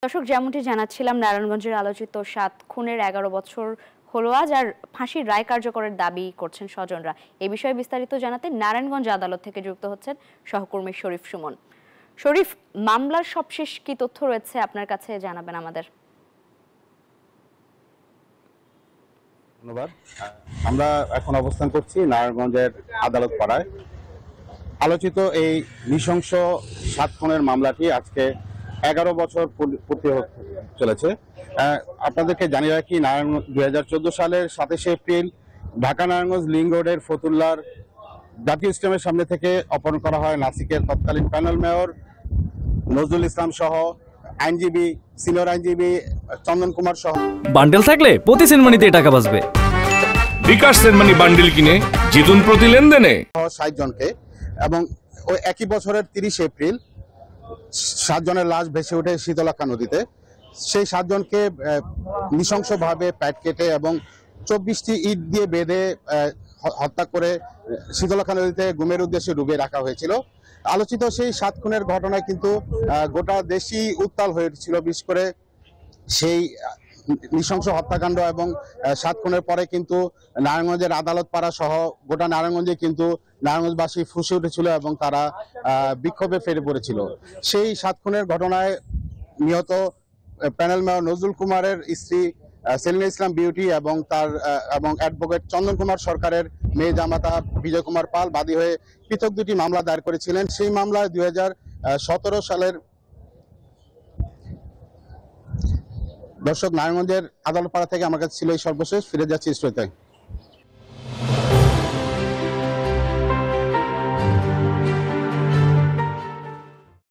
দর্শক, যেমনটি জানাচ্ছিলাম, নারায়ণগঞ্জের আলোচিত ৭ খুনের ১১ বছর হলো আজ, আর ফাঁসির রায় কার্যকরের দাবি করছেন স্বজনরা। এ বিষয়ে বিস্তারিত জানাতে নারায়ণগঞ্জ আদালত থেকে যুক্ত হচ্ছেন সহকর্মী শরীফ সুমন। শরীফ, মামলার সবশেষ কি তথ্য রয়েছে আপনার কাছে, জানাবেন আমাদের। ধন্যবাদ। আমরা এখন অবস্থান করছি নারায়ণগঞ্জের আদালত পাড়ায়। আলোচিত এই নৃশংস ৭ খুনের মামলাটি আজকে ১১ বছর পূর্তি হতে চলেছে। আপনাদেরকে জানিয়ে রাখি, ২০১৪ সালের ২৭শে এপ্রিল ঢাকা নারায়ণগঞ্জ লিংক রোডের ফতুল্লার জাতীয় স্টেডিয়ামের সামনে থেকে অপহরণ করা হয় নাসিকের তৎকালীন প্যানেল মেয়র নজরুল ইসলাম সহ আইনজীবী, সিনিয়র আইনজীবী চন্দন কুমার সহ। বান্ডেল থাকলে প্রতি সেনমানিতে টাকা বাঁচবে। বিকাশ সেনমানি বান্ডেল কিনে জিতুন প্রতি লেনদেনে। ৬০ জনকে, এবং ওই একই বছরের ৩০ এপ্রিল ৭ জনের লাশ ভেসে ওঠে শীতলক্ষা নদীতে। সেই ৭ জনকে নৃশংসভাবে প্যাট কেটে এবং ২৪টি ইট দিয়ে বেঁধে হত্যা করে শীতলক্ষা নদীতে গুমের উদ্দেশ্যে ডুবিয়ে রাখা হয়েছিল। আলোচিত সেই ৭ খুনের ঘটনায় কিন্তু গোটা দেশই উত্তাল হয়ে উঠেছিল। বিশেষ করে সেই নৃশংস হত্যাকাণ্ড এবং ৭ খুনের পরে কিন্তু নারায়ণগঞ্জের আদালত পাড়া সহ গোটা নারায়ণগঞ্জে কিন্তু নারায়ণগঞ্জবাসী ফুঁসে উঠেছিল এবং তারা বিক্ষোভে ফেরে পড়েছিল। সেই ৭ খুনের ঘটনায় নিহত প্যানেল মেয়র নজরুল কুমারের স্ত্রী সেলিনা ইসলাম বিউটি এবং অ্যাডভোকেট চন্দন কুমার সরকারের মেয়ে জামাতা বিজয় কুমার পাল বাদী হয়ে পৃথক ২টি মামলা দায়ের করেছিলেন। সেই মামলায় ২০১৭ সালের দর্শক, নারায়ণগঞ্জের আদালত পাড়া থেকে আমার কাছে ছিল এই সর্বশেষ। ফিরে যাচ্ছি স্টুডিওতে।